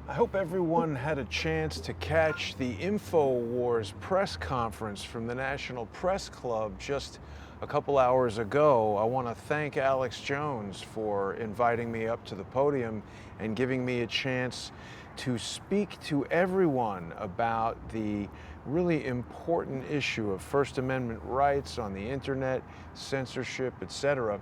I hope everyone had a chance to catch the InfoWars press conference from the National Press Club just a couple hours ago. I want to thank Alex Jones for inviting me up to the podium and giving me a chance to speak to everyone about the really important issue of First Amendment rights on the internet, censorship, etc.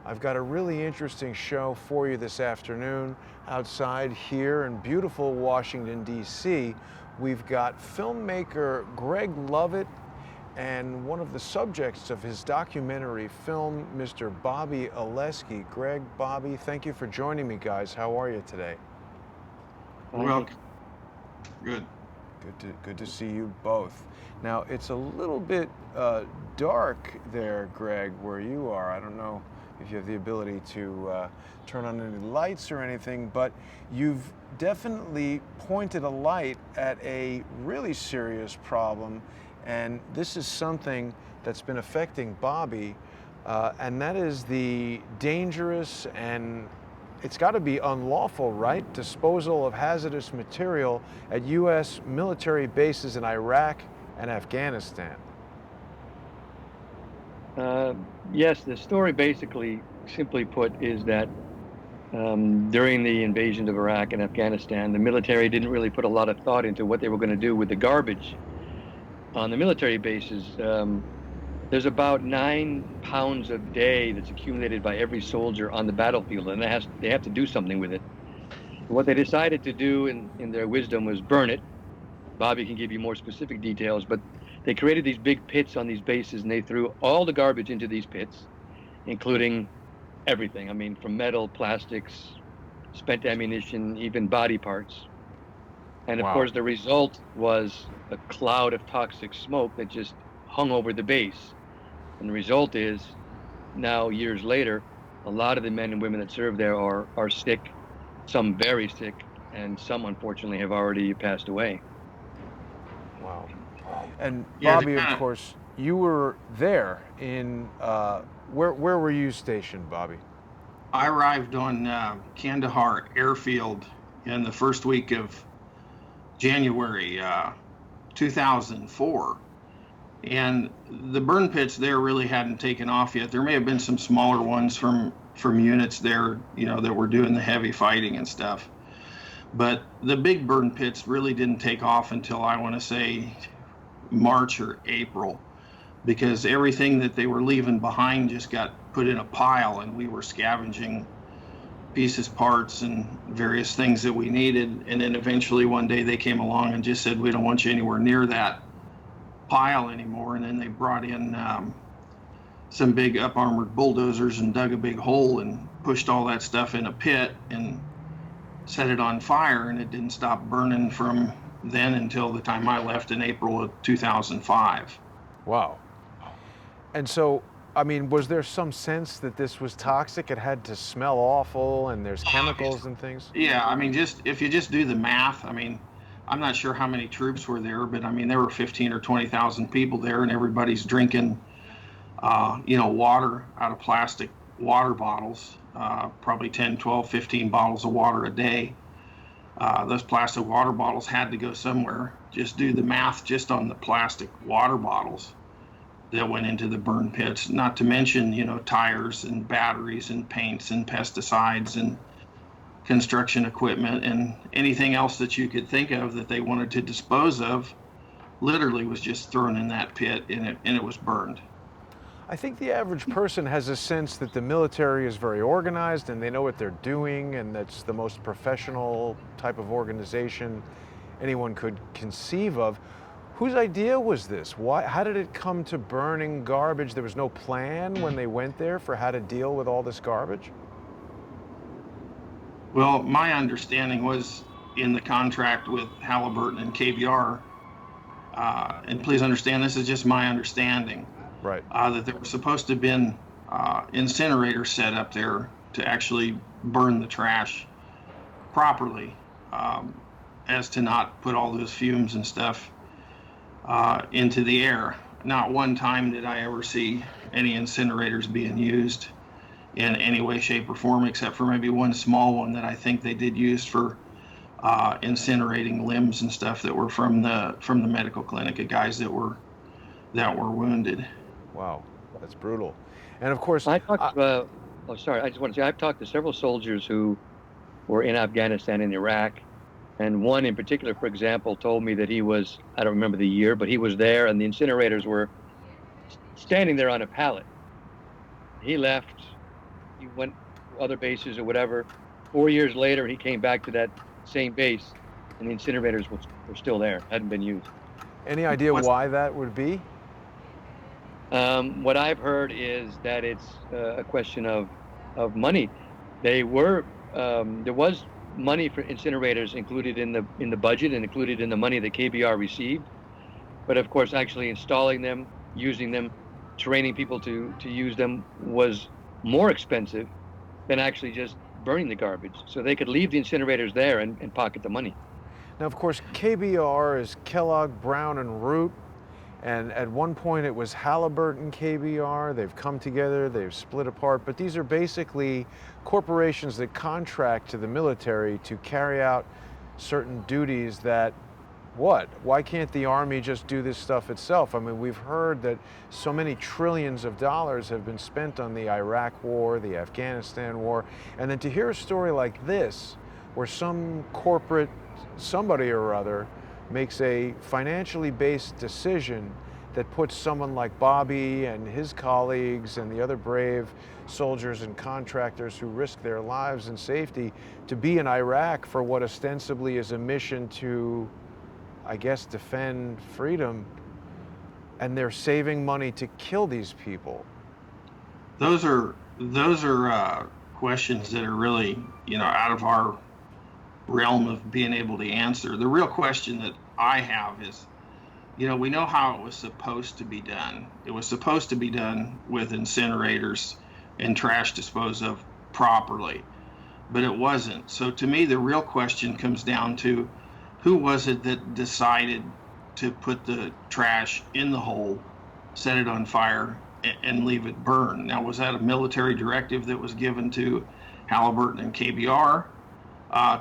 I've got a really interesting show for you this afternoon outside here in beautiful Washington, D.C. We've got filmmaker Greg Lovett and one of the subjects of his documentary film, Mr. Bobby Oleski. Greg, Bobby, thank you for joining me, guys. How are you today? Well, good. Good to see you both. Now, it's a little bit dark there, Greg, where you are. I don't know if you have the ability to turn on any lights or anything, but you've definitely pointed a light at a really serious problem, and this is something that's been affecting Bobby, and that is the dangerous and it's got to be unlawful, right? Disposal of hazardous material at U.S. military bases in Iraq and Afghanistan. Yes, the story basically, simply put, is that during the invasion of Iraq and Afghanistan, the military didn't really put a lot of thought into what they were going to do with the garbage on the military bases. There's about 9 pounds a day that's accumulated by every soldier on the battlefield, and they have to do something with it. What they decided to do in their wisdom was burn it. Bobby can give you more specific details, but they created these big pits on these bases, and they threw all the garbage into these pits, including everything. I mean, from metal, plastics, spent ammunition, even body parts. And of course, the result was a cloud of toxic smoke that just hung over the base. And the result is, now years later, a lot of the men and women that serve there are sick, some very sick, and some unfortunately have already passed away. Wow. And Bobby, of course, you were there in, where were you stationed, Bobby? I arrived on Kandahar Airfield in the first week of January 2004. And the burn pits there really hadn't taken off yet. There may have been some smaller ones from units there, that were doing the heavy fighting and stuff. But the big burn pits really didn't take off until, I want to say, March or April, because everything that they were leaving behind just got put in a pile, and we were scavenging pieces, parts, and various things that we needed. And then eventually one day they came along and just said, we don't want you anywhere near that pile anymore. And then they brought in some big up-armored bulldozers and dug a big hole and pushed all that stuff in a pit and set it on fire, and it didn't stop burning from then until the time I left in April of 2005. Wow. And so, I mean, was there some sense that this was toxic? It had to smell awful, and there's chemicals and things? Yeah, I mean, if you just do the math, I mean, I'm not sure how many troops were there, but I mean, there were 15 or 20,000 people there, and everybody's drinking, water out of plastic water bottles, probably 10, 12, 15 bottles of water a day. Those plastic water bottles had to go somewhere. Just do the math just on the plastic water bottles that went into the burn pits, not to mention, tires and batteries and paints and pesticides and construction equipment and anything else that you could think of that they wanted to dispose of, literally was just thrown in that pit, and it was burned. I think the average person has a sense that the military is very organized and they know what they're doing, and that's the most professional type of organization anyone could conceive of. Whose idea was this? How did it come to burning garbage? There was no plan when they went there for how to deal with all this garbage? Well, my understanding was in the contract with Halliburton and KBR, and please understand this is just my understanding, right? That there were supposed to have been incinerators set up there to actually burn the trash properly, as to not put all those fumes and stuff into the air. Not one time did I ever see any incinerators being used in any way, shape, or form, except for maybe one small one that I think they did use for incinerating limbs and stuff that were from the medical clinic of guys that were wounded. Wow, that's brutal. And of course, I talked about, oh, sorry, I just want to say I've talked to several soldiers who were in Afghanistan and Iraq. And one in particular, for example, told me that he was, I don't remember the year, but he was there and the incinerators were standing there on a pallet. He left, he went to other bases or whatever. 4 years later, he came back to that same base and the incinerators were still there, hadn't been used. any idea why that would be? What I've heard is that it's a question of money. They were there was money for incinerators included in the budget and included in the money that KBR received, but of course, actually installing them, using them, training people to use them was more expensive than actually just burning the garbage. So they could leave the incinerators there and pocket the money. Now, of course, KBR is Kellogg, Brown, and Root. And at one point it was Halliburton KBR. They've come together, they've split apart, but these are basically corporations that contract to the military to carry out certain duties that, what? Why can't the Army just do this stuff itself? I mean, we've heard that so many trillions of dollars have been spent on the Iraq war, the Afghanistan war, and then to hear a story like this, where some corporate somebody or other makes a financially based decision that puts someone like Bobby and his colleagues and the other brave soldiers and contractors who risk their lives and safety to be in Iraq for what ostensibly is a mission to, I guess, defend freedom, and they're saving money to kill these people. Those are questions that are really, out of our realm of being able to answer. The real question that I have is, we know how it was supposed to be done. It was supposed to be done with incinerators and trash disposed of properly, but it wasn't. So to me, the real question comes down to who was it that decided to put the trash in the hole, set it on fire, and leave it burn? Now, was that a military directive that was given to Halliburton and KBR?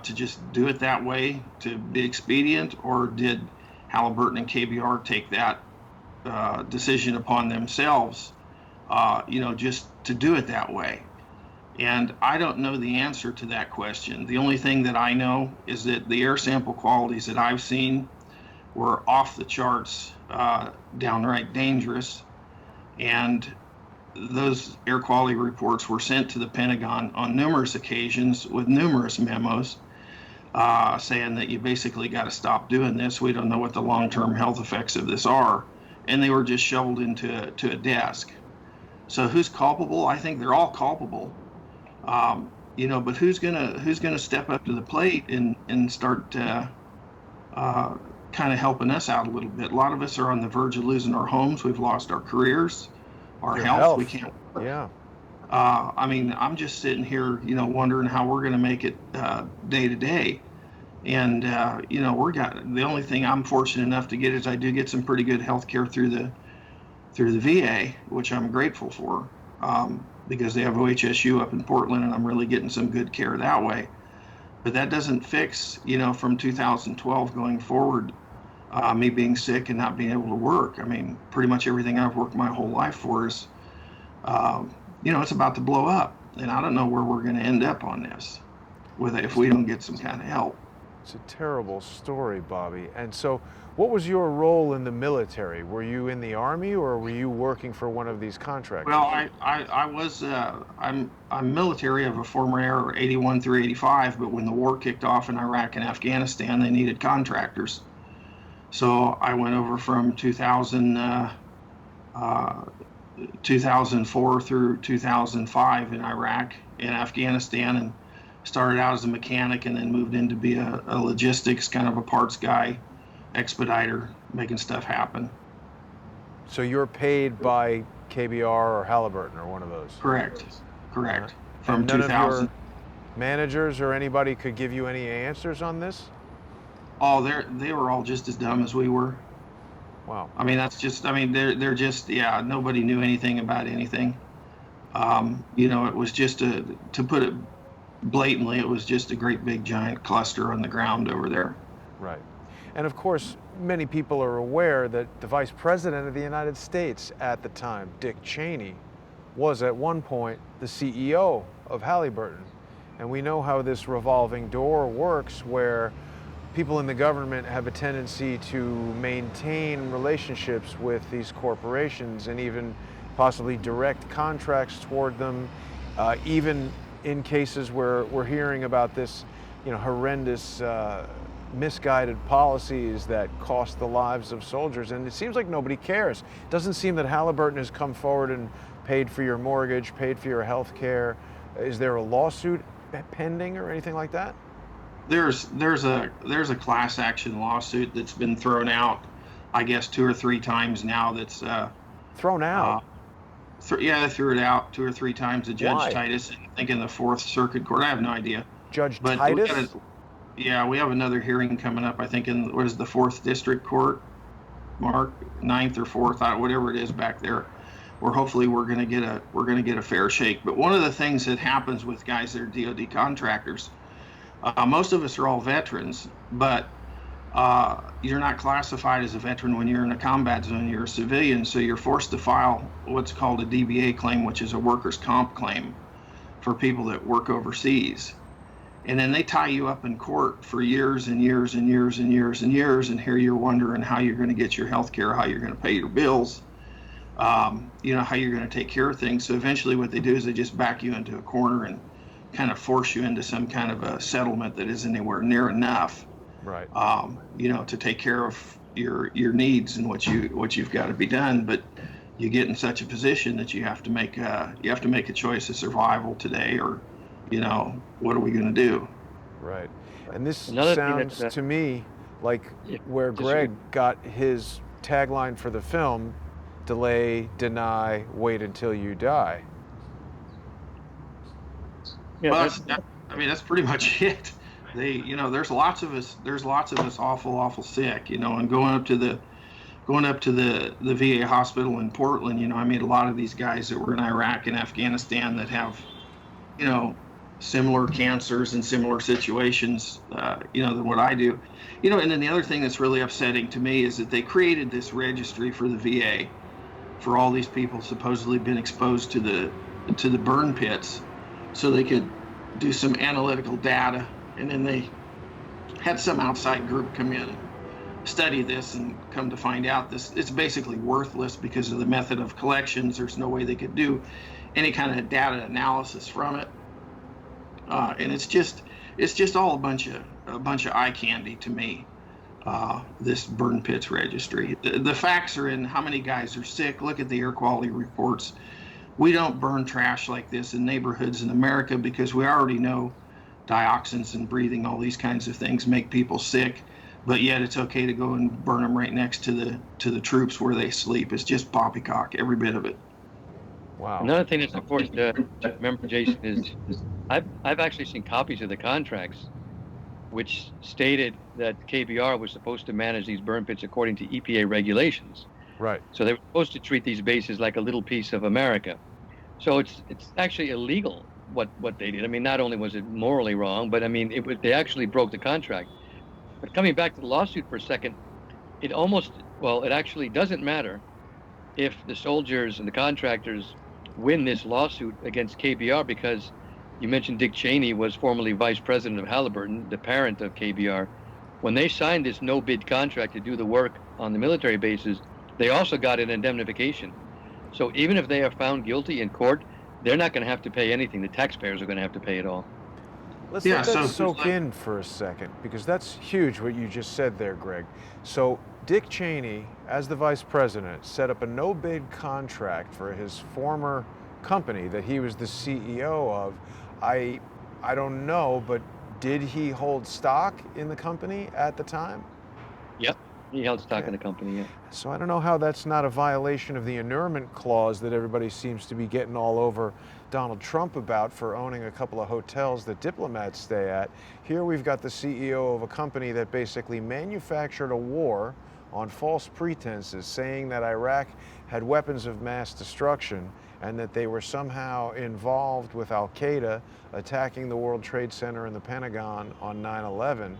To just do it that way to be expedient, or did Halliburton and KBR take that decision upon themselves, just to do it that way? And I don't know the answer to that question. The only thing that I know is that the air sample qualities that I've seen were off the charts, downright dangerous, and those air quality reports were sent to the Pentagon on numerous occasions with numerous memos saying that you basically got to stop doing this. We don't know what the long-term health effects of this are. And they were just shoveled into a desk. So who's culpable? I think they're all culpable. But who's gonna step up to the plate and start kind of helping us out a little bit? A lot of us are on the verge of losing our homes. We've lost our careers. Our health, we can't work. Yeah. I'm just sitting here, wondering how we're going to make it day to day. And, the only thing I'm fortunate enough to get is I do get some pretty good health care through the VA, which I'm grateful for, because they have OHSU up in Portland, and I'm really getting some good care that way. But that doesn't fix, from 2012 going forward, me being sick and not being able to work. I mean, pretty much everything I've worked my whole life for is, it's about to blow up. And I don't know where we're going to end up on this if we don't get some kind of help. It's a terrible story, Bobby. And so what was your role in the military? Were you in the Army, or were you working for one of these contractors? Well, I was, I'm military of a former Air 81 through 85, but when the war kicked off in Iraq and Afghanistan, they needed contractors. So I went over from 2004 through 2005 in Iraq and Afghanistan, and started out as a mechanic and then moved into be a logistics, kind of a parts guy, expediter, making stuff happen. So you're paid by KBR or Halliburton or one of those? Correct. From and none 2000. of your managers or anybody could give you any answers on this? Oh, they were all just as dumb as we were. Wow. I mean, they're just, nobody knew anything about anything. It was just to put it blatantly it was just a great big giant cluster on the ground over there. Right. And of course, many people are aware that the Vice President of the United States at the time, Dick Cheney, was at one point the CEO of Halliburton. And we know how this revolving door works, where people in the government have a tendency to maintain relationships with these corporations and even possibly direct contracts toward them, even in cases where we're hearing about this, horrendous misguided policies that cost the lives of soldiers. And it seems like nobody cares. It doesn't seem that Halliburton has come forward and paid for your mortgage, paid for your health care. Is there a lawsuit pending or anything like that? There's a class action lawsuit that's been thrown out, I guess 2 or 3 times now. That's thrown out. Yeah, they threw it out 2 or 3 times. The Judge Why? Titus, I think in the Fourth Circuit Court. I have no idea. Judge But Titus? we have another hearing coming up. I think in what is the Fourth District Court, Mark, 9th or 4th, whatever it is back there, where hopefully we're going to get a fair shake. But one of the things that happens with guys that are DoD contractors, most of us are all veterans, but you're not classified as a veteran when you're in a combat zone. You're a civilian, so you're forced to file what's called a DBA claim, which is a workers' comp claim for people that work overseas. And then they tie you up in court for years and years and years and years and years, and here you're wondering how you're going to get your health care, how you're going to pay your bills, how you're going to take care of things. So eventually what they do is they just back you into a corner and kind of force you into some kind of a settlement that isn't anywhere near enough, Right. To take care of your needs and what you've got to be done. But you get in such a position that you have to make a choice of survival today, or what are we going to do? Right. And this Another thing sounds that's, to me like Yeah, where just- Greg got his tagline for the film: delay, deny, wait until you die. Yeah, Well, that's- that's pretty much it. There's lots of us awful sick, and going up to the VA hospital in Portland, I meet a lot of these guys that were in Iraq and Afghanistan that have, similar cancers and similar situations, than what I do. And then the other thing that's really upsetting to me is that they created this registry for the VA for all these people supposedly been exposed to the burn pits, so they could do some analytical data. And then they had some outside group come in and study this, and come to find out it's basically worthless because of the method of collections. There's no way they could do any kind of data analysis from it, and it's just all a bunch of eye candy to me. This burn pits registry. The facts are in how many guys are sick. Look at the air quality reports. We don't burn trash like this in neighborhoods in America because we already know dioxins and breathing, all these kinds of things make people sick, but yet it's okay to go and burn them right next to the troops where they sleep. It's just poppycock, every bit of it. Wow. Another thing that's important to remember, Jason, is I've actually seen copies of the contracts which stated that KBR was supposed to manage these burn pits according to EPA regulations. Right. So they were supposed to treat these bases like a little piece of America. So it's actually illegal what they did. I mean, not only was it morally wrong, but I mean, they actually broke the contract. But coming back to the lawsuit for a second, it actually doesn't matter if the soldiers and the contractors win this lawsuit against KBR, because you mentioned Dick Cheney was formerly vice president of Halliburton, the parent of KBR. When they signed this no-bid contract to do the work on the military bases, they also got an indemnification. So even if they are found guilty in court, they're not going to have to pay anything. The taxpayers are going to have to pay it all. Let's Yeah, let that so- soak in for a second, because that's huge what you just said there, Greg. So Dick Cheney, as the vice president, set up a no-bid contract for his former company that he was the CEO of. I don't know, but did he hold stock in the company at the time? Yep. He held stock in the company, yeah. So I don't know how that's not a violation of the inurement clause that everybody seems to be getting all over Donald Trump about for owning a couple of hotels that diplomats stay at. Here we've got the CEO of a company that basically manufactured a war on false pretenses, saying that Iraq had weapons of mass destruction and that they were somehow involved with Al-Qaeda attacking the World Trade Center and the Pentagon on 9/11.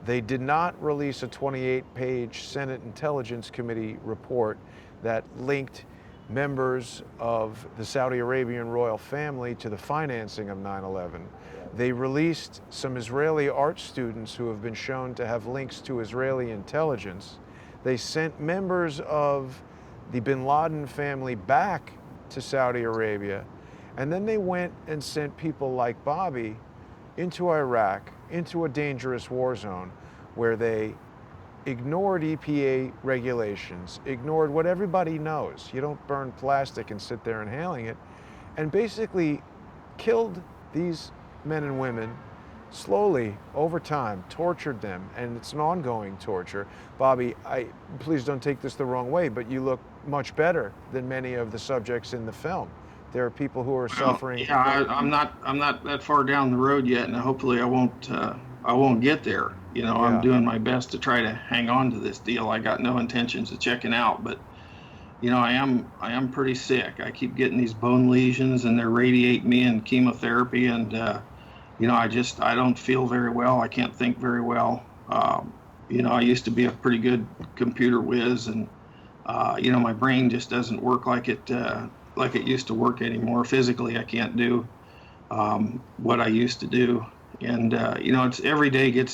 They did not release a 28-page Senate Intelligence Committee report that linked members of the Saudi Arabian royal family to the financing of 9/11. They released some Israeli art students who have been shown to have links to Israeli intelligence. They sent members of the bin Laden family back to Saudi Arabia, and then they went and sent people like Bobby into Iraq, into a dangerous war zone where they ignored EPA regulations, ignored what everybody knows. You don't burn plastic and sit there inhaling it, and basically killed these men and women slowly over time, tortured them, and it's an ongoing torture. Bobby, please don't take this the wrong way, but you look much better than many of the subjects in the film. There are people who are suffering. Yeah, I'm not that far down the road yet, and hopefully I won't get there. You know, I'm doing my best to try to hang on to this deal. I got no intentions of checking out, but you know, I am pretty sick. I keep getting these bone lesions, and they're radiating me in chemotherapy, and you know, I don't feel very well. I can't think very well. You know, I used to be a pretty good computer whiz, and you know, my brain just doesn't work like it used to work anymore. Physically, I can't do what I used to do, and you know, it's every day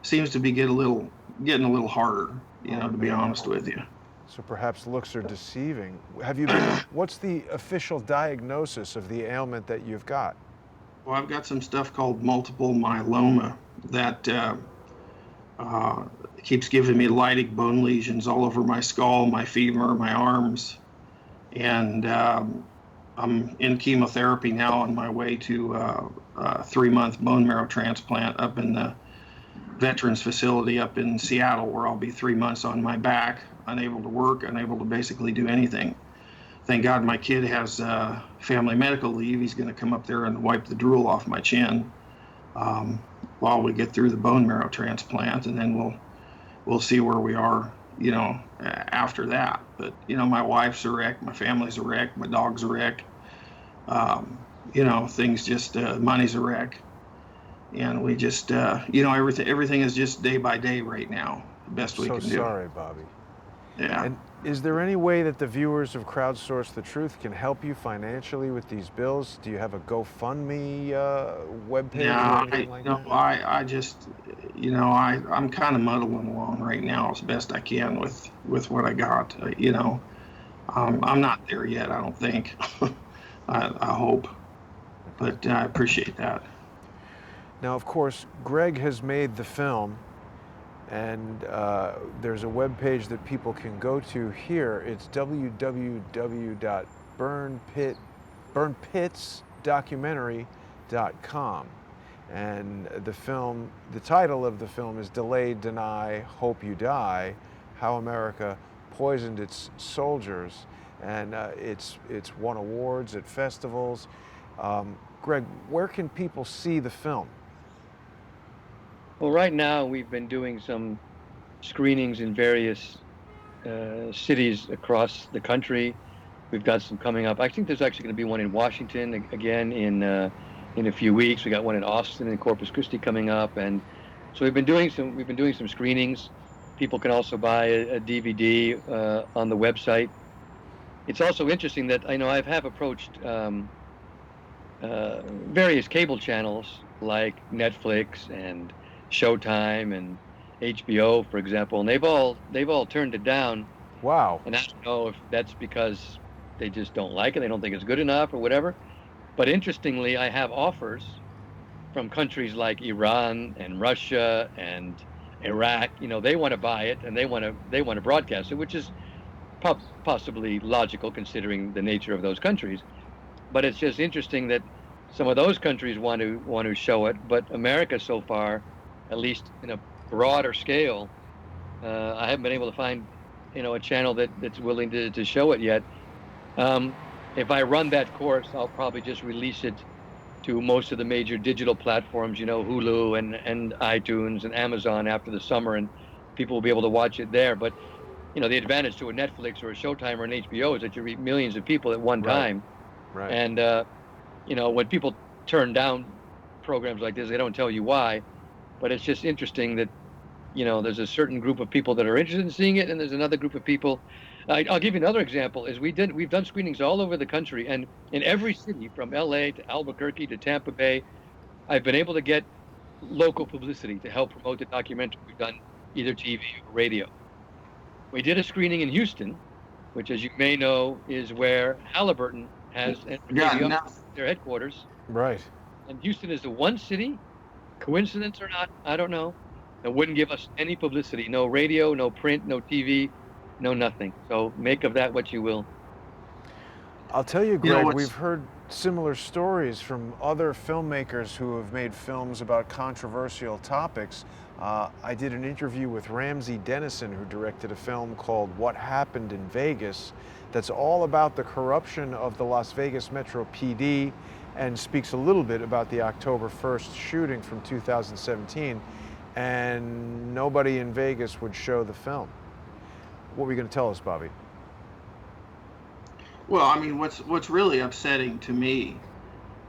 seems to be getting a little harder. You know, to be honest with you. So perhaps looks are deceiving. What's the official diagnosis of the ailment that you've got? Well, I've got some stuff called multiple myeloma that keeps giving me lytic bone lesions all over my skull, my femur, my arms. And I'm in chemotherapy now on my way to a 3-month bone marrow transplant up in the veterans facility up in Seattle, where I'll be 3 months on my back, unable to work, unable to basically do anything. Thank God my kid has family medical leave. He's going to come up there and wipe the drool off my chin while we get through the bone marrow transplant, and then we'll see where we are, you know, after that. But you know, my wife's a wreck, my family's a wreck, my dog's a wreck. You know, things just money's a wreck, and we just you know, everything is just day by day right now. The best we can do. So sorry, Bobby. Yeah. And is there any way that the viewers of Crowdsource the Truth can help you financially with these bills? Do you have a GoFundMe webpage? I just, you know, I'm kind of muddling along right now as best I can with what I got. You know, I'm not there yet, I don't think. I hope, but I appreciate that. Now, of course, Greg has made the film, and there's a web page that people can go to here. It's www.burnpitsdocumentary.com. And the title of the film is Delay, Deny, Hope You Die, How America Poisoned Its Soldiers. And it's won awards at festivals. Greg, where can people see the film? Well, right now we've been doing some screenings in various cities across the country. We've got some coming up. I think there's actually going to be one in Washington again in a few weeks. We got one in Austin and Corpus Christi coming up, and so we've been doing some screenings. People can also buy a DVD on the website. It's also interesting that I have approached various cable channels like Netflix and Showtime and HBO, for example, and they've all turned it down. Wow. And I don't know if that's because they just don't like it, they don't think it's good enough or whatever. But interestingly, I have offers from countries like Iran and Russia and Iraq. You know, they want to buy it and they want to broadcast it, which is possibly logical considering the nature of those countries. But it's just interesting that some of those countries want to show it, but America so far, at least in a broader scale, I haven't been able to find, a channel that's willing to show it yet. If I run that course, I'll probably just release it to most of the major digital platforms, Hulu and iTunes and Amazon after the summer, and people will be able to watch it there. But the advantage to a Netflix or a Showtime or an HBO is that you reach millions of people at one time. Right. And when people turn down programs like this, they don't tell you why. But it's just interesting that there's a certain group of people that are interested in seeing it, and there's another group of people. I'll give you another example. We've done screenings all over the country, and in every city from LA to Albuquerque to Tampa Bay, I've been able to get local publicity to help promote the documentary we've done, either TV or radio. We did a screening in Houston, which, as you may know, is where Halliburton has their headquarters. Right. And Houston is the one city, coincidence or not, I don't know, that wouldn't give us any publicity. No radio, no print, no TV, no nothing. So make of that what you will. I'll tell you, Greg, we've heard similar stories from other filmmakers who have made films about controversial topics. I did an interview with Ramsey Dennison, who directed a film called What Happened in Vegas, that's all about the corruption of the Las Vegas Metro PD and speaks a little bit about the October 1st shooting from 2017. And nobody in Vegas would show the film. What were you going to tell us, Bobby? Well, I mean, what's really upsetting to me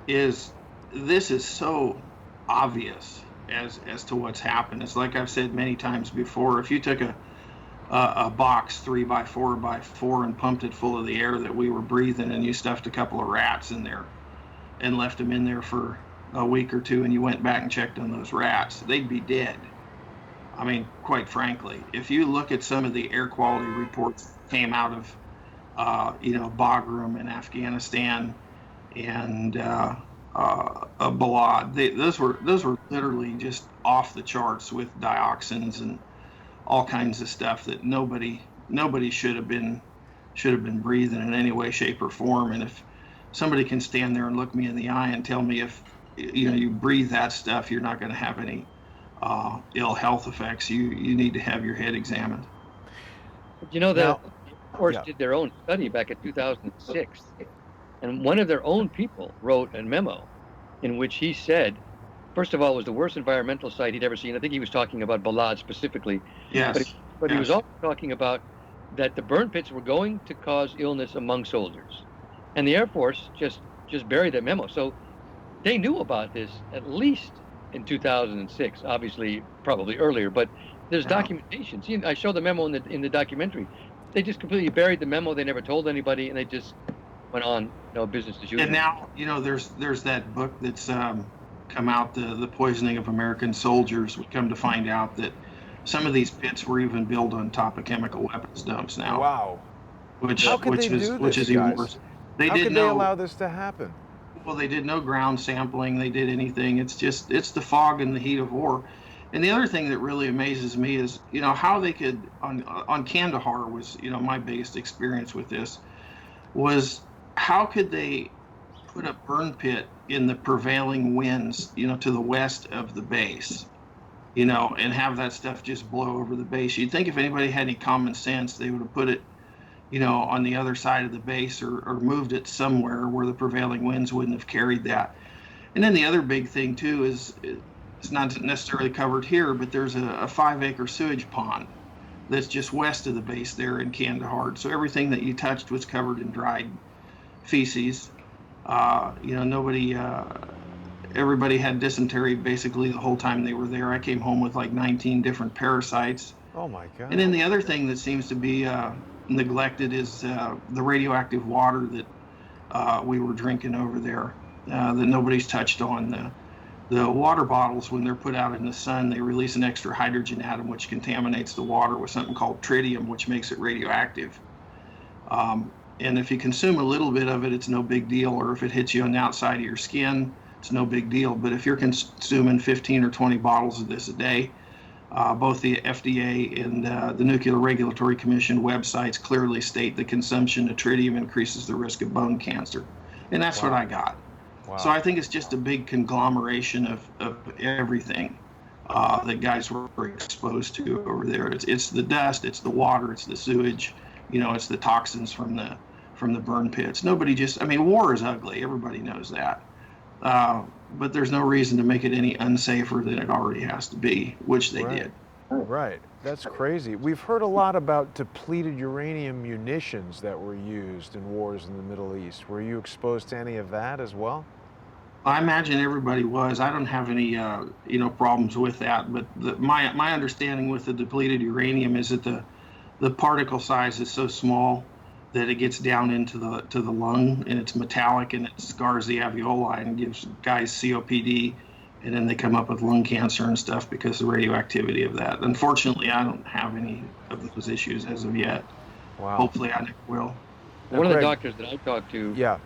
is this is so obvious as to what's happened. It's like I've said many times before. If you took a box 3x4x4 and pumped it full of the air that we were breathing, and you stuffed a couple of rats in there and left them in there for a week or two, and you went back and checked on those rats, they'd be dead. I mean, quite frankly, if you look at some of the air quality reports that came out of Bagram in Afghanistan and Balad, those were literally just off the charts with dioxins and all kinds of stuff that nobody should have been breathing in any way, shape, or form. And if somebody can stand there and look me in the eye and tell me if you breathe that stuff, you're not going to have any ill health effects, you need to have your head examined. The Force did their own study back in 2006, and one of their own people wrote a memo in which he said, first of all, it was the worst environmental site he'd ever seen. I think he was talking about Balad specifically. Yes. But he was also talking about that the burn pits were going to cause illness among soldiers, and the Air Force just buried that memo. So they knew about this at least in 2006. Obviously, probably earlier, but there's documentation. See, I show the memo in the documentary. They just completely buried the memo. They never told anybody, and they just went on, business as usual. And now, there's that book that's come out, the Poisoning of American Soldiers. We come to find out that some of these pits were even built on top of chemical weapons dumps now. Wow. Which is even worse. How could they allow this to happen? Well, they did no ground sampling. They did anything. It's the fog and the heat of war. And the other thing that really amazes me is, how they could, on Kandahar was, my biggest experience with this, was how could they put a burn pit in the prevailing winds, to the west of the base, and have that stuff just blow over the base. You'd think if anybody had any common sense, they would have put it, on the other side of the base or moved it somewhere where the prevailing winds wouldn't have carried that. And then the other big thing, too, is it's not necessarily covered here, but there's a 5-acre sewage pond that's just west of the base there in Kandahar. So everything that you touched was covered in dried feces. Everybody had dysentery basically the whole time they were there. I came home with like 19 different parasites. Oh my God. And then the other thing that seems to be neglected is the radioactive water that we were drinking over there that nobody's touched on. The water bottles, when they're put out in the sun, they release an extra hydrogen atom which contaminates the water with something called tritium, which makes it radioactive. And if you consume a little bit of it, it's no big deal. Or if it hits you on the outside of your skin, it's no big deal. But if you're consuming 15 or 20 bottles of this a day, both the FDA and the Nuclear Regulatory Commission websites clearly state the consumption of tritium increases the risk of bone cancer. And that's what I got. Wow. So I think it's just a big conglomeration of everything that guys were exposed to over there. It's the dust, it's the water, it's the sewage, it's the toxins from the burn pits. War is ugly. Everybody knows that. But there's no reason to make it any unsafer than it already has to be, which they did. Right. That's crazy. We've heard a lot about depleted uranium munitions that were used in wars in the Middle East. Were you exposed to any of that as well? I imagine everybody was. I don't have any, problems with that. But my understanding with the depleted uranium is that the particle size is so small that it gets down into the lung, and it's metallic, and it scars the alveoli and gives guys COPD, and then they come up with lung cancer and stuff because of the radioactivity of that. Unfortunately, I don't have any of those issues as of yet. Wow. Hopefully, I never will. Now, One of the Greg, doctors that I talked to yeah,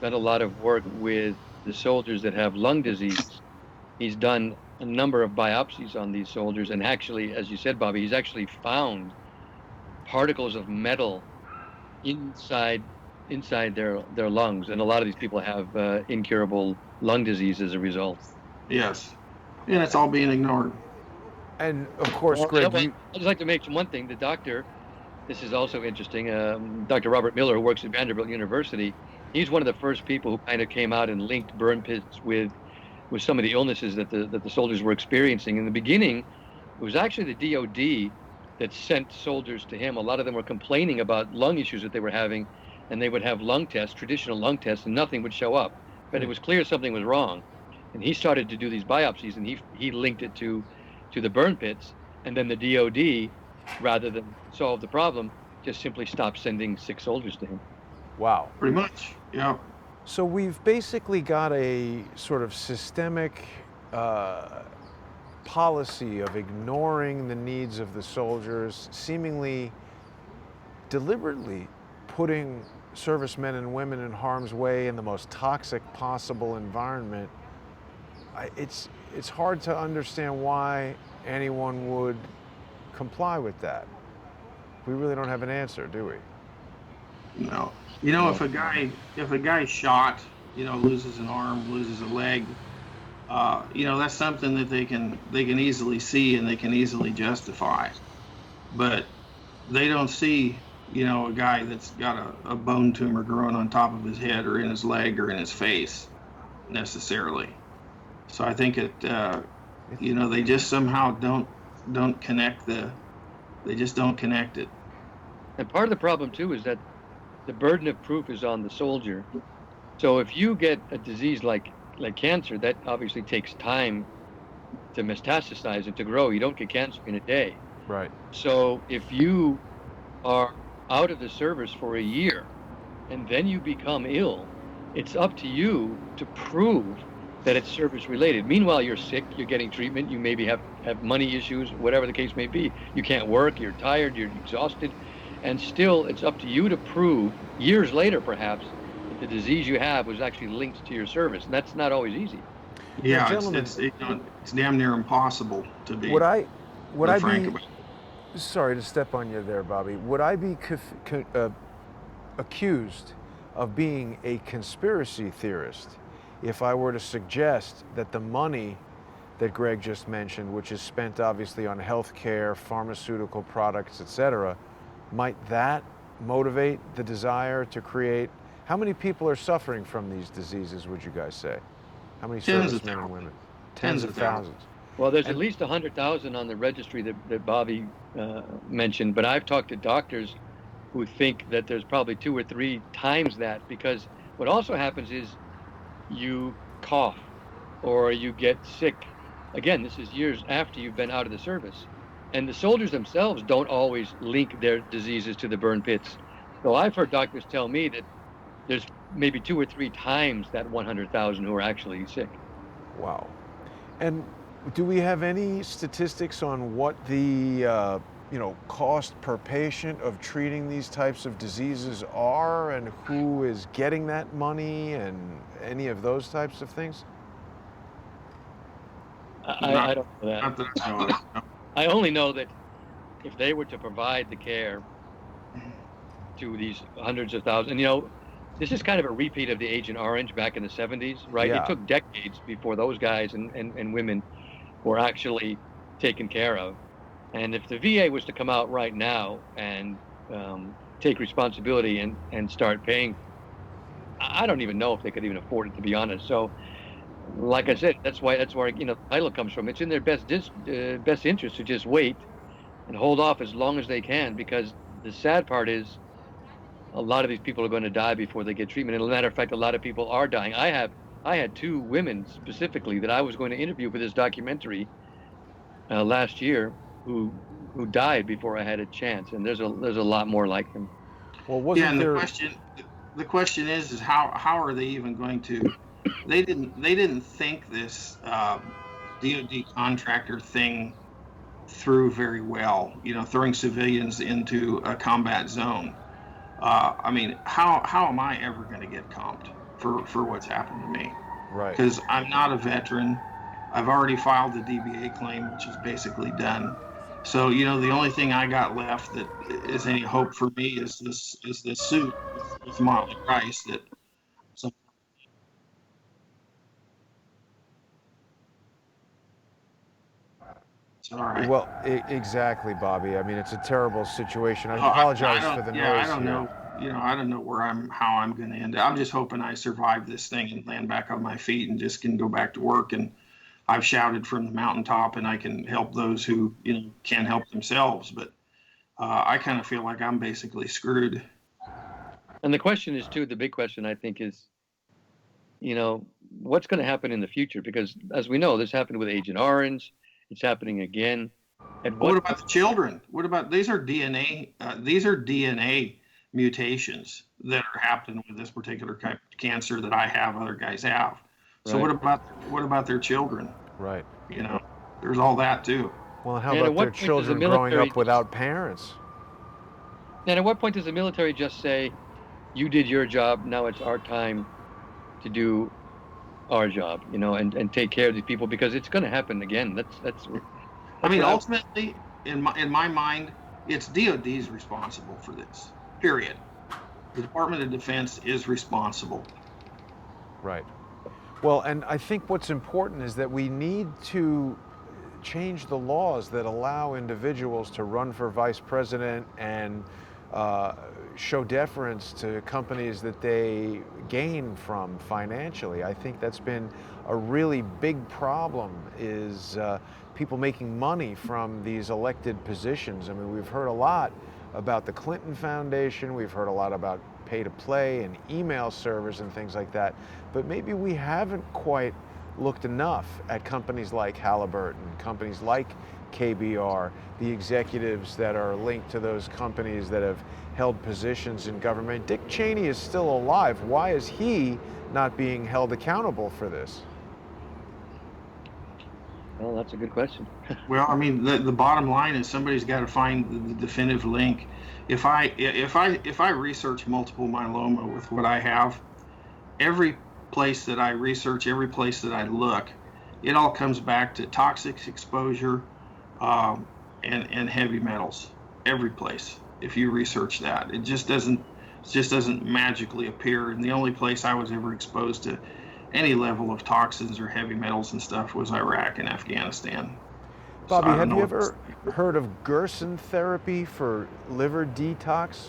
done a lot of work with the soldiers that have lung disease. He's done a number of biopsies on these soldiers, and actually, as you said, Bobby, he's actually found particles of metal inside their lungs, and a lot of these people have incurable lung disease as a result. Yes, and it's all being ignored. and of course, Well, Greg, I'd just like to mention one thing. The doctor, this is also interesting, Dr. Robert Miller, who works at Vanderbilt University, he's one of the first people who kind of came out and linked burn pits with some of the illnesses that the soldiers were experiencing. In the beginning, it was actually the DOD that sent soldiers to him. A lot of them were complaining about lung issues that they were having, and they would have lung tests, traditional lung tests, and nothing would show up. But it was clear something was wrong. And he started to do these biopsies, and he linked it to the burn pits. And then the DOD, rather than solve the problem, just simply stopped sending sick soldiers to him. wow. Pretty much, yeah. So we've basically got a sort of systemic policy of ignoring the needs of the soldiers, seemingly deliberately putting servicemen and women in harm's way in the most toxic possible environment. It's hard to understand why anyone would comply with that. We really don't have an answer, do we? No. If a guy shot, loses an arm, loses a leg, that's something that they can easily see and they can easily justify. But they don't see, a guy that's got a bone tumor growing on top of his head or in his leg or in his face necessarily. So I think they just somehow don't connect they just don't connect it. And part of the problem too is that the burden of proof is on the soldier. So if you get a disease like cancer, that obviously takes time to metastasize and to grow. You don't get cancer in a day. Right. So if you are out of the service for a year and then you become ill, it's up to you to prove that it's service related. Meanwhile, you're sick, you're getting treatment, you maybe have money issues, whatever the case may be. You can't work, you're tired, you're exhausted. And still, it's up to you to prove, years later perhaps, that the disease you have was actually linked to your service. And that's not always easy. Yeah, gentlemen, it's damn near impossible to be. Would I frank be, about it. sorry to step on you there, Bobby, would I be accused of being a conspiracy theorist if I were to suggest that the money that Greg just mentioned, which is spent obviously on healthcare, pharmaceutical products, etc., might that motivate the desire to create? How many people are suffering from these diseases, would you guys say? How many servicemen and women? Tens of thousands. Well, there's at least 100,000 on the registry that Bobby mentioned, but I've talked to doctors who think that there's probably 2 or 3 times that, because what also happens is you cough or you get sick. Again, this is years after you've been out of the service. And the soldiers themselves don't always link their diseases to the burn pits. So I've heard doctors tell me that there's maybe 2 or 3 times that 100,000 who are actually sick. Wow. And do we have any statistics on what the cost per patient of treating these types of diseases are, and who is getting that money, and any of those types of things? I don't know that. Not that I know of. I only know that if they were to provide the care to these hundreds of thousands, this is kind of a repeat of the Agent Orange back in the 70s, right? Yeah. It took decades before those guys and women were actually taken care of. And if the VA was to come out right now and take responsibility and start paying, I don't even know if they could even afford it, to be honest. So, like I said, that's where the title comes from. It's in their best interest to just wait and hold off as long as they can, because the sad part is a lot of these people are going to die before they get treatment. And as a matter of fact, a lot of people are dying. I had two women specifically that I was going to interview for this documentary last year who died before I had a chance, and there's a lot more like them. Well, Yeah, wasn't and there? the question is how are they even going to? They didn't think this DoD contractor thing through very well. You know, throwing civilians into a combat zone. I mean, how am I ever going to get comped for what's happened to me? Right. Because I'm not a veteran. I've already filed the DBA claim, which is basically done. So, you know, the only thing I got left that is any hope for me is this suit with Motley Rice that. So, it's all right. Well, exactly, Bobby. I mean, it's a terrible situation. I Oh, I apologize for don't. the Yeah, I noise don't here. know. You know, I don't know how I'm going to end up. I'm just hoping I survive this thing and land back on my feet and just can go back to work. And I've shouted from the mountaintop, and I can help those who can't help themselves. But I kind of feel like I'm basically screwed. And the question is too, the big question I think is, what's going to happen in the future? Because as we know, this happened with Agent Orange. It's happening again. What about the children? What about these are DNA? These are DNA mutations that are happening with this particular type of cancer that I have, other guys have. So Right. what about their children? Right. You know, there's all that too. Well, and how And at about their what point does the children growing military up without parents? And at what point does the military just say, "You did your job, now it's our time to do our job," and take care of these people, because it's going to happen again. I mean, what ultimately, in my mind, it's DOD's responsible for this. Period. The Department of Defense is responsible. Right. Well, and I think what's important is that we need to change the laws that allow individuals to run for vice president and show deference to companies that they gain from financially. I think that's been a really big problem, is people making money from these elected positions. I mean, we've heard a lot about the Clinton Foundation, we've heard a lot about pay to play and email servers and things like that, but maybe we haven't quite looked enough at companies like Halliburton, companies like KBR, the executives that are linked to those companies that have held positions in government. Dick Cheney is still alive. Why is he not being held accountable for this? Well, that's a good question. Well, I mean, the bottom line is somebody's got to find the definitive link. If I research multiple myeloma with what I have, every place that I research, every place that I look, it all comes back to toxic exposure and heavy metals. Every place, if you research that, it just doesn't magically appear. And the only place I was ever exposed to any level of toxins or heavy metals and stuff was Iraq and Afghanistan. Bobby, So I don't have know you what ever heard of Gerson therapy for liver detox?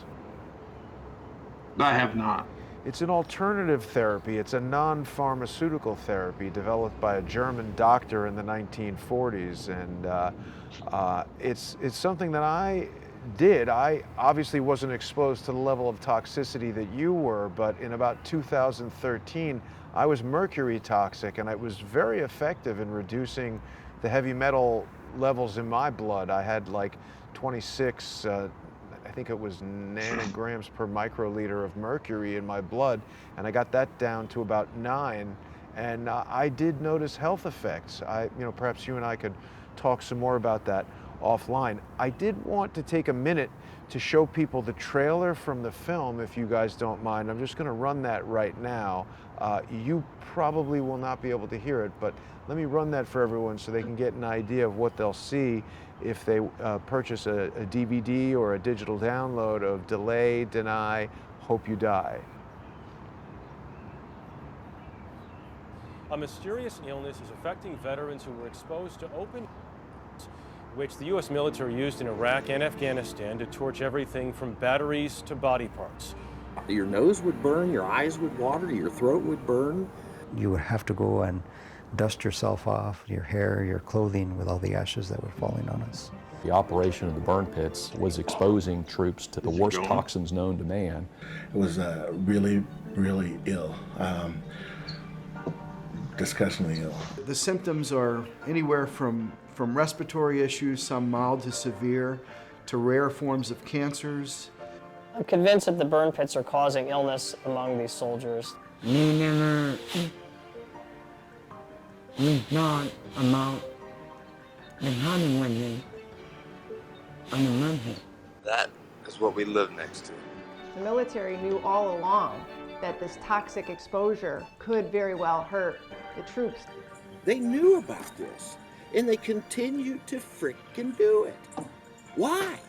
I have not. It's an alternative therapy. It's a non-pharmaceutical therapy developed by a German doctor in the 1940s, and it's something that I did. I obviously wasn't exposed to the level of toxicity that you were, but in about 2013, I was mercury toxic, and it was very effective in reducing the heavy metal levels in my blood. I had like 26, I think it was nanograms per microliter of mercury in my blood, and I got that down to about 9, and I did notice health effects. Perhaps you and I could talk some more about that offline. I did want to take a minute to show people the trailer from the film, if you guys don't mind. I'm just going to run that right now. You probably will not be able to hear it, but let me run that for everyone so they can get an idea of what they'll see if they purchase a DVD or a digital download of Delay, Deny, Hope You Die. A mysterious illness is affecting veterans who were exposed to open, which the U.S. military used in Iraq and Afghanistan to torch everything from batteries to body parts. Your nose would burn, your eyes would water, your throat would burn. You would have to go and dust yourself off, your hair, your clothing, with all the ashes that were falling on us. The operation of the burn pits was exposing troops to the worst toxins known to man. It was really, really ill, disgustingly ill. The symptoms are anywhere from respiratory issues, some mild to severe, to rare forms of cancers. I'm convinced that the burn pits are causing illness among these soldiers. We thought about the consequences on the mercy. That is what we live next to. The military knew all along that this toxic exposure could very well hurt the troops. They knew about this, and they continued to frickin' do it. Why?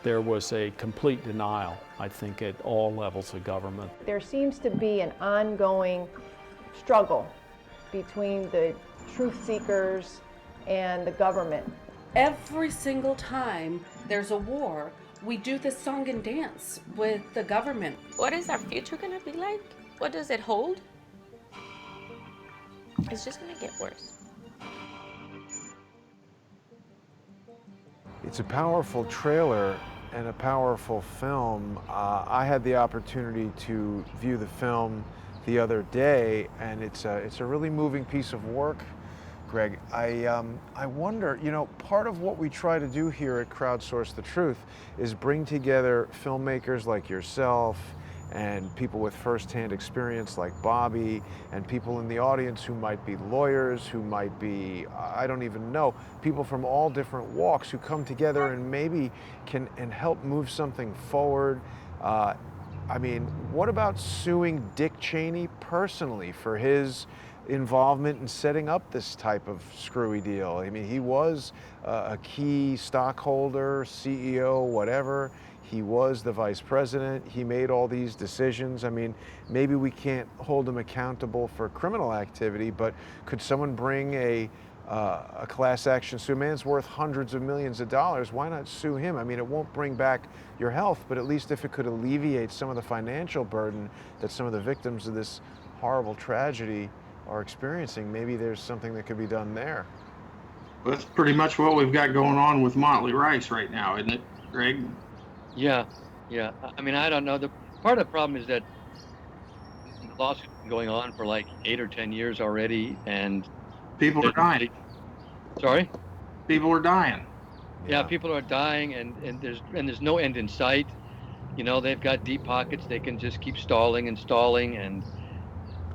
There was a complete denial, I think, at all levels of government. There seems to be an ongoing struggle between the truth seekers and the government. Every single time there's a war, we do this song and dance with the government. What is our future gonna be like? What does it hold? It's just gonna get worse. It's a powerful trailer and a powerful film. I had the opportunity to view the film the other day, and it's a really moving piece of work. Greg, I wonder, you know, part of what we try to do here at Crowdsource the Truth is bring together filmmakers like yourself and people with firsthand experience like Bobby, and people in the audience who might be lawyers, who might be, I don't even know, people from all different walks who come together and maybe can help move something forward. I mean, what about suing Dick Cheney personally for his involvement in setting up this type of screwy deal? I mean, he was a key stockholder, CEO, whatever. He was the vice president. He made all these decisions. I mean, maybe we can't hold him accountable for criminal activity, but could someone bring a class action suit? A man's worth hundreds of millions of dollars. Why not sue him? I mean, it won't bring back your health, but at least if it could alleviate some of the financial burden that some of the victims of this horrible tragedy are experiencing, maybe there's something that could be done there. That's pretty much what we've got going on with Motley Rice right now, isn't it, Greg? Yeah. I mean, I don't know. The part of the problem is that the lawsuit's been going on for like 8 or 10 years already, and people are dying. Sorry? People are dying. Yeah, people are dying, and there's no end in sight. You know, they've got deep pockets. They can just keep stalling, and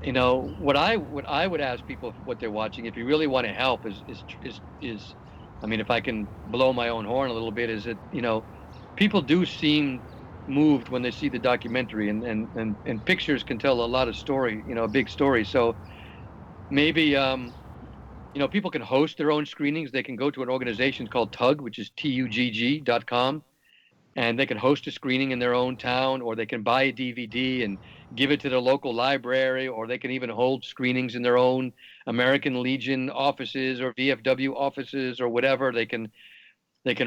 you know, what I would ask people what they're watching, if you really want to help, is I mean, if I can blow my own horn a little bit, is that, you know, people do seem moved when they see the documentary, and pictures can tell a lot of story, you know, a big story. So maybe, you know, people can host their own screenings. They can go to an organization called TUGG, which is TUGG.com, and they can host a screening in their own town, or they can buy a DVD and give it to their local library, or they can even hold screenings in their own American Legion offices or VFW offices or whatever. They can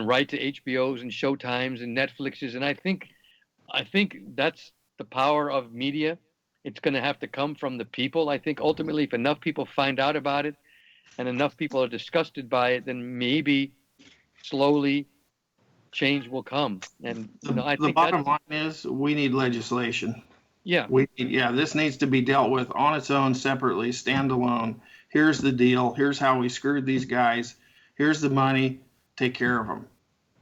write to HBOs and Showtimes and Netflixes, and I think that's the power of media. It's going to have to come from the people. I think ultimately, if enough people find out about it and enough people are disgusted by it, then maybe slowly change will come. And you know, I think the bottom line is we need legislation. Yeah. This needs to be dealt with on its own, separately, standalone. Here's the deal. Here's how we screwed these guys. Here's the money. Take care of them.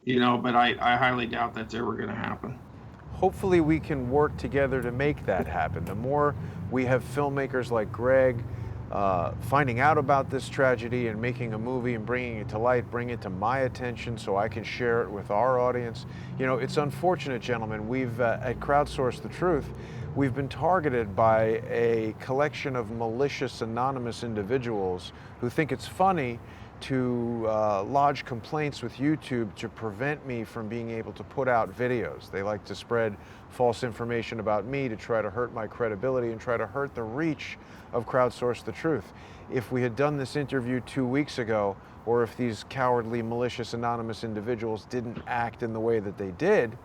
You know, but I highly doubt that's ever going to happen. Hopefully we can work together to make that happen. The more we have filmmakers like Greg finding out about this tragedy and making a movie and bringing it to light, bring it to my attention so I can share it with our audience. You know, it's unfortunate, gentlemen. We've, at Crowdsource the Truth, we've been targeted by a collection of malicious, anonymous individuals who think it's funny to lodge complaints with YouTube to prevent me from being able to put out videos. They like to spread false information about me to try to hurt my credibility and try to hurt the reach of Crowdsource the Truth. If we had done this interview 2 weeks ago, or if these cowardly, malicious, anonymous individuals didn't act in the way that they did,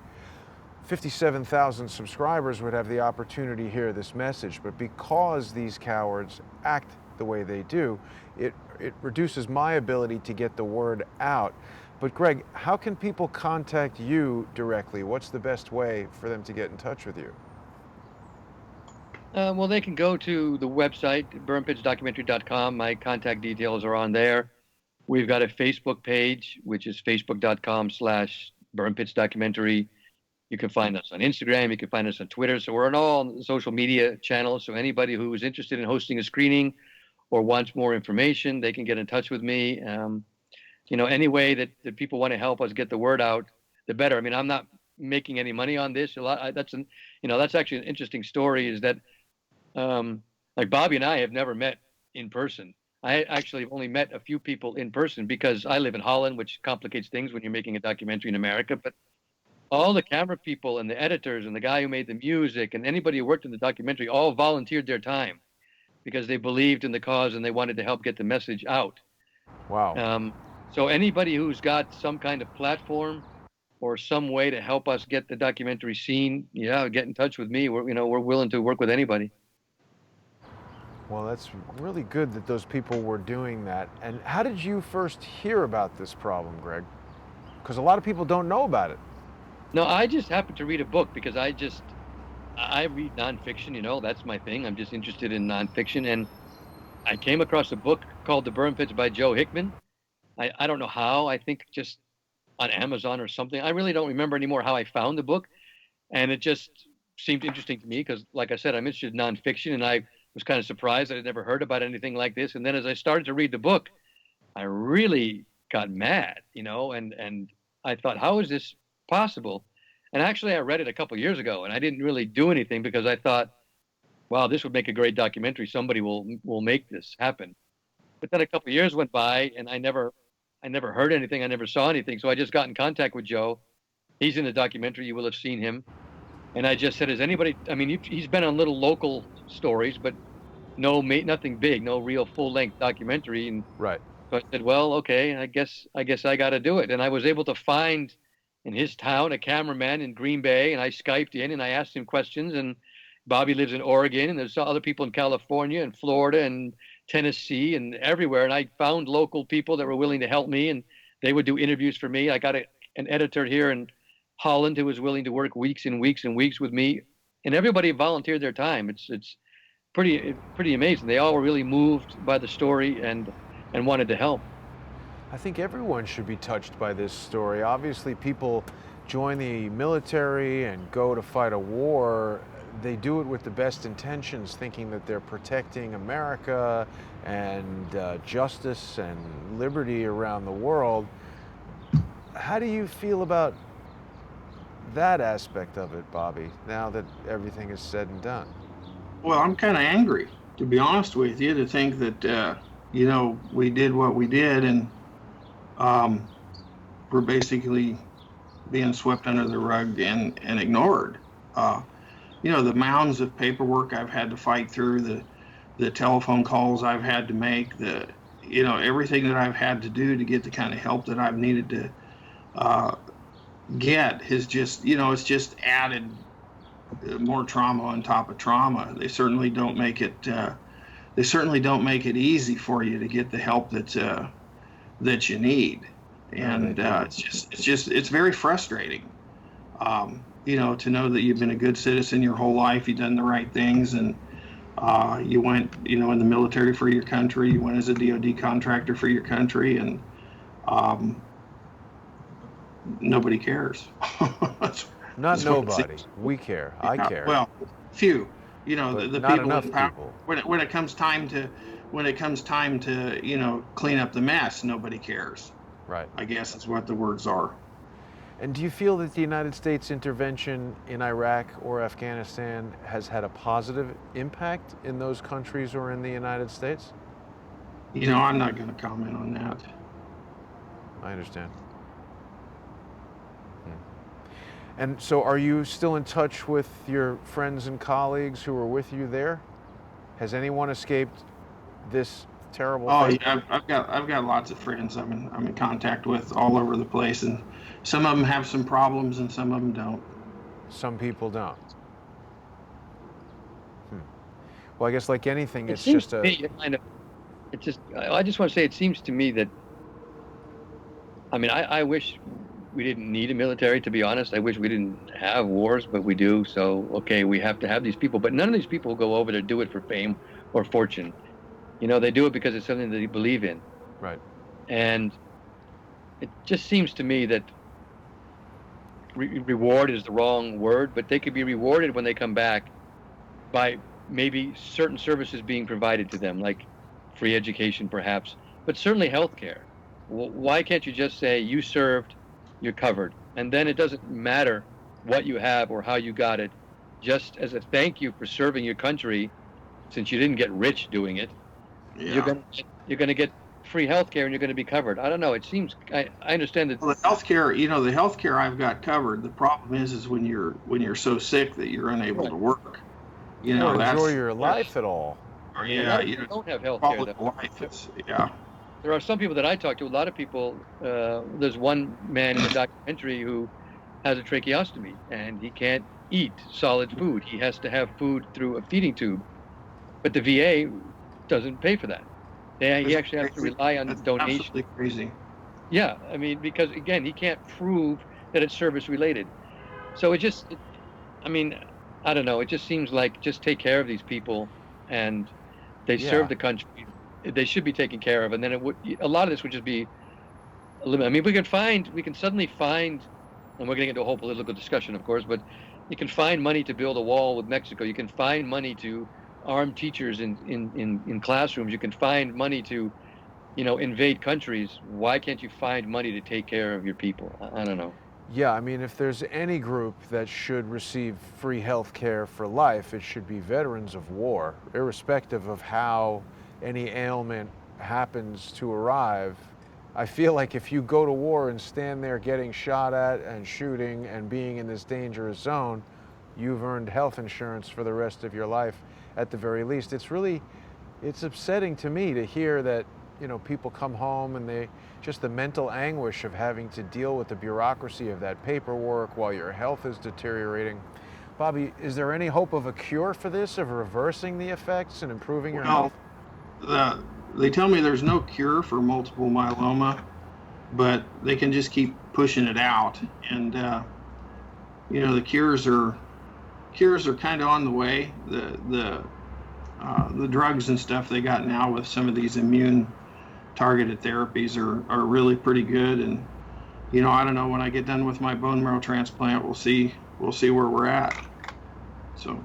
57,000 subscribers would have the opportunity to hear this message. But because these cowards act the way they do, it reduces my ability to get the word out. But Greg, how can people contact you directly? What's the best way for them to get in touch with you? Well, they can go to the website, burnpitsdocumentary.com. My contact details are on there. We've got a Facebook page, which is facebook.com/burnpitsdocumentary. You can find us on Instagram. You can find us on Twitter. So we're on all social media channels. So anybody who is interested in hosting a screening or wants more information, they can get in touch with me. Any way that people want to help us get the word out, the better. I mean, I'm not making any money on this. That's actually an interesting story, is that like Bobby and I have never met in person. I actually have only met a few people in person because I live in Holland, which complicates things when you're making a documentary in America. But all the camera people and the editors and the guy who made the music and anybody who worked in the documentary all volunteered their time because they believed in the cause and they wanted to help get the message out. Wow. So anybody who's got some kind of platform or some way to help us get the documentary seen, get in touch with me. We're willing to work with anybody. Well, that's really good that those people were doing that. And how did you first hear about this problem, Greg? Because a lot of people don't know about it. No, I just happened to read a book because I read nonfiction, that's my thing. I'm just interested in nonfiction. And I came across a book called The Burn Pits by Joe Hickman. I don't know how, I think just on Amazon or something. I really don't remember anymore how I found the book. And it just seemed interesting to me because, like I said, I'm interested in nonfiction, and I was kind of surprised that I'd never heard about anything like this. And then as I started to read the book, I really got mad, and I thought, how is this possible? And actually, I read it a couple of years ago, and I didn't really do anything because I thought, wow, this would make a great documentary. Somebody will make this happen. But then a couple of years went by, and I never heard anything. I never saw anything. So I just got in contact with Joe. He's in the documentary. You will have seen him. And I just said, has anybody, he's been on little local stories, but nothing big, no real full-length documentary. And right. So I said, well, okay, I guess I got to do it. And I was able to find in his town a cameraman in Green Bay, and I Skyped in and I asked him questions. And Bobby lives in Oregon, and there's other people in California and Florida and Tennessee and everywhere. And I found local people that were willing to help me, and they would do interviews for me. I got an editor here in Holland who was willing to work weeks and weeks and weeks with me, and everybody volunteered their time. It's pretty amazing. They all were really moved by the story and wanted to help. I think everyone should be touched by this story. Obviously, people join the military and go to fight a war. They do it with the best intentions, thinking that they're protecting America and justice and liberty around the world. How do you feel about that aspect of it, Bobby, now that everything is said and done? Well, I'm kind of angry, to be honest with you, to think that, we did what we did, and we're basically being swept under the rug and ignored. The mounds of paperwork I've had to fight through, the telephone calls I've had to make, everything that I've had to do to get the kind of help that I've needed to get has just, it's just added more trauma on top of trauma. They certainly don't make it easy for you to get the help that you need, and it's very frustrating. To know that you've been a good citizen your whole life, you've done the right things, and you went, in the military for your country, you went as a DoD contractor for your country, and nobody cares. Not nobody. We care. I care. Well, few. The people in power. People. When it comes time to clean up the mess, nobody cares. Right. I guess is what the words are. And do you feel that the United States intervention in Iraq or Afghanistan has had a positive impact in those countries or in the United States? I'm not going to comment on that. I understand. And so are you still in touch with your friends and colleagues who were with you there? Has anyone escaped this terrible fate? Yeah, I've got lots of friends I'm in contact with all over the place, and some of them have some problems and some of them don't. Some people don't. Well, I guess like anything, It it's seems just to me kind of I just want to say, it seems to me that, I mean, I wish we didn't need a military, to be honest. I wish we didn't have wars, but we do. So, okay, we have to have these people. But none of these people go over there do it for fame or fortune. You know, they do it because it's something that they believe in. Right. And it just seems to me that reward is the wrong word, but they could be rewarded when they come back by maybe certain services being provided to them, like free education perhaps, but certainly health care. Why can't you just say you served, you're covered, and then it doesn't matter what you have or how you got it, just as a thank you for serving your country, since you didn't get rich doing it. Yeah. You're going to get free health care and you're going to be covered. I don't know, it seems, I understand that. Well, the health care I've got covered. The problem is when you're so sick that you're unable to work. You know, or enjoy your life at all. Yeah, you don't have health care. There are some people that I talk to, a lot of people, there's one man in the documentary who has a tracheostomy and he can't eat solid food. He has to have food through a feeding tube, but the VA doesn't pay for that. He actually has to rely on donations. Absolutely crazy. Yeah, I mean, because again, he can't prove that it's service related. So I mean, I don't know. It just seems like just take care of these people, and they serve the country. They should be taken care of, and then a lot of this would just be eliminated. I mean, we can suddenly find, and we're getting into a whole political discussion, of course, but you can find money to build a wall with Mexico. You can find money to arm teachers in classrooms. You can find money to, invade countries. Why can't you find money to take care of your people? I don't know. Yeah, I mean, if there's any group that should receive free health care for life, it should be veterans of war, irrespective of how any ailment happens to arrive. I feel like if you go to war and stand there getting shot at and shooting and being in this dangerous zone, you've earned health insurance for the rest of your life at the very least. It's upsetting to me to hear that, people come home and just the mental anguish of having to deal with the bureaucracy of that paperwork while your health is deteriorating. Bobby, is there any hope of a cure for this, of reversing the effects and improving your health? They tell me there's no cure for multiple myeloma, but they can just keep pushing it out. And, the cures are kind of on the way. The drugs and stuff they got now with some of these immune targeted therapies are really pretty good. And, I don't know, when I get done with my bone marrow transplant, we'll see where we're at. So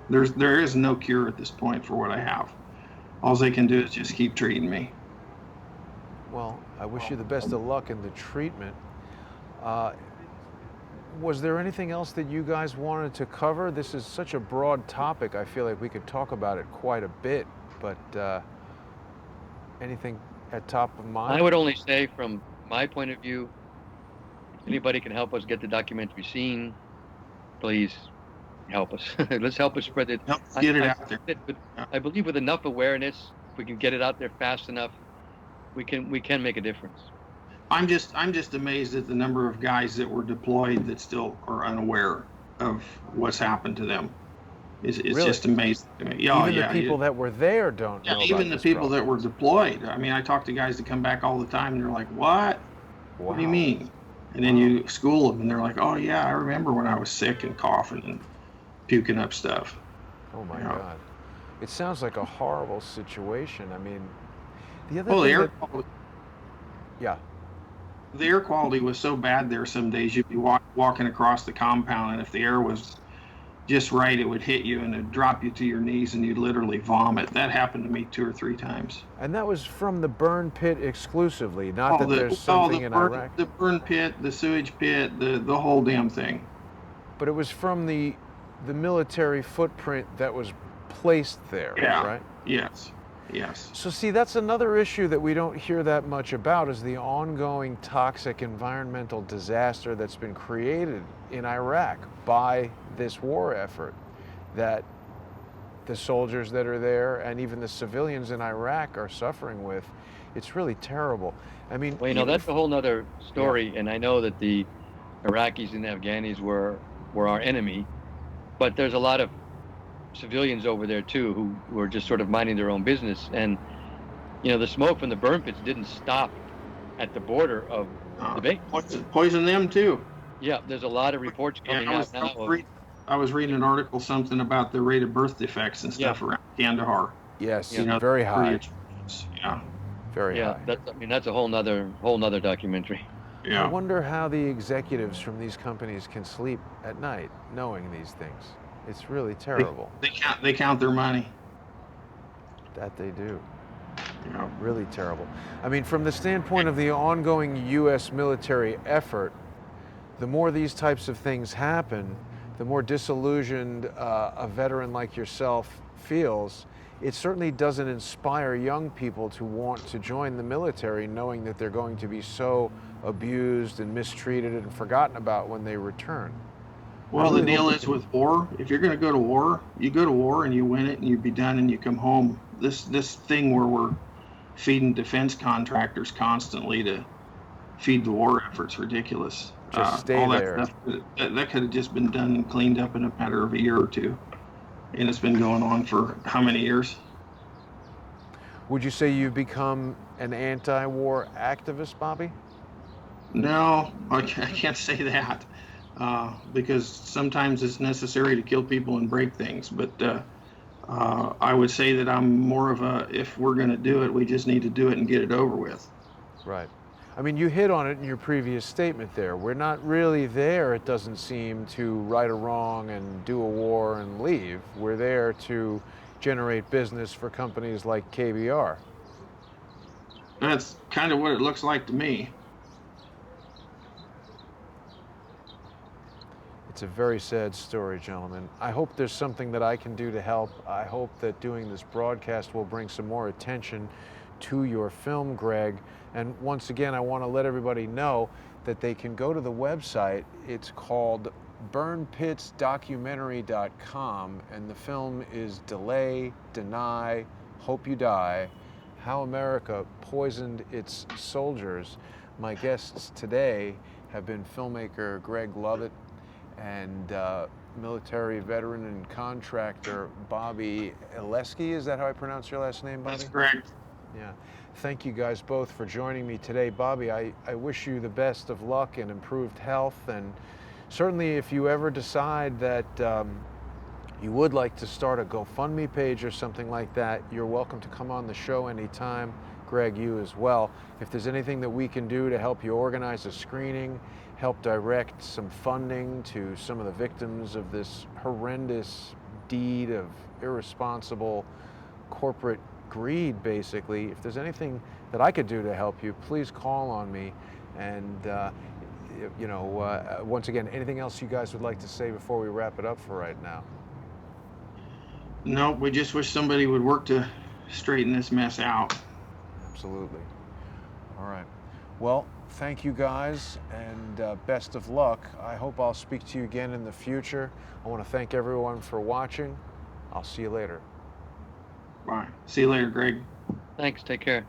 there is no cure at this point for what I have. All they can do is just keep treating me. Well, I wish you the best of luck in the treatment. Was there anything else that you guys wanted to cover? This is such a broad topic. I feel like we could talk about it quite a bit, but anything at top of mind? I would only say, from my point of view, if anybody can help us get the documentary seen, please help us. Let's help us spread it. Help get it out there. I believe with enough awareness, if we can get it out there fast enough, we can make a difference. I'm just amazed at the number of guys that were deployed that still are unaware of what's happened to them. It's really? Just amazing to me. Even the people that were there don't know. Even the people that were deployed. I mean, I talk to guys that come back all the time, and they're like, "What? Wow. What do you mean?" And then you school them, and they're like, "Oh yeah, I remember when I was sick and coughing and puking up stuff." Oh my God! It sounds like a horrible situation. I mean, the other thing. The air quality was so bad there. Some days you'd be walking across the compound, and if the air was just right, it would hit you and it'd drop you to your knees, and you'd literally vomit. That happened to me 2 or 3 times. And that was from the burn pit exclusively, not that there's something in Iraq. The burn pit, the sewage pit, the whole damn thing. But it was from the military footprint that was placed there, right? Yes. So see, that's another issue that we don't hear that much about, is the ongoing toxic environmental disaster that's been created in Iraq by this war effort, that the soldiers that are there and even the civilians in Iraq are suffering with. It's really terrible. I mean, well, that's a whole nother story, and I know that the Iraqis and the Afghanis were our enemy, but there's a lot of civilians over there too who are just sort of minding their own business, and You know, the smoke from the burn pits didn't stop at the border of the base. Poison them too. Yeah, there's a lot of reports coming out now. I was reading an article, something about the rate of birth defects and stuff around Kandahar. Yes, You know, very high. Yeah. Very high. That's a whole nother documentary. Yeah. I wonder how the executives from these companies can sleep at night knowing these things. It's really terrible. They count their money. That they do. Yeah. Really terrible. I mean, from the standpoint of the ongoing U.S. military effort, the more these types of things happen, the more disillusioned a veteran like yourself feels. It certainly doesn't inspire young people to want to join the military knowing that they're going to be so abused and mistreated and forgotten about when they return. Well, the deal is with war, if you're going to go to war, you go to war and you win it and you be done and you come home. This thing where we're feeding defense contractors constantly to feed the war effort's ridiculous. Just stay all there. That stuff, that could have just been done and cleaned up in a matter of a year or two. And it's been going on for how many years? Would you say you've become an anti-war activist, Bobby? No, I can't say that because sometimes it's necessary to kill people and break things. But I would say that I'm more of a, if we're going to do it, we just need to do it and get it over with. Right. I mean, you hit on it in your previous statement there. We're not really there, it doesn't seem, to right a wrong and do a war and leave. We're there to generate business for companies like KBR. That's kind of what it looks like to me. It's a very sad story, gentlemen. I hope there's something that I can do to help. I hope that doing this broadcast will bring some more attention to your film, Greg. And once again, I want to let everybody know that they can go to the website. It's called burnpitsdocumentary.com, and the film is Delay, Deny, Hope You Die, How America Poisoned Its Soldiers. My guests today have been filmmaker Greg Lovett and military veteran and contractor Bobby Oleski. Is that how I pronounce your last name, Bobby? That's correct. Yeah. Thank you guys both for joining me today. Bobby, I wish you the best of luck and improved health. And certainly if you ever decide that you would like to start a GoFundMe page or something like that, you're welcome to come on the show anytime. Greg, you as well. If there's anything that we can do to help you organize a screening, help direct some funding to some of the victims of this horrendous deed of irresponsible corporate greed, basically, if there's anything that I could do to help you, please call on me. And once again, anything else you guys would like to say before we wrap it up for right now? No, we just wish somebody would work to straighten this mess out. Absolutely. All right. Well, thank you guys, and best of luck. I hope I'll speak to you again in the future. I want to thank everyone for watching. I'll see you later. Bye. See you later, Greg. Thanks. Take care.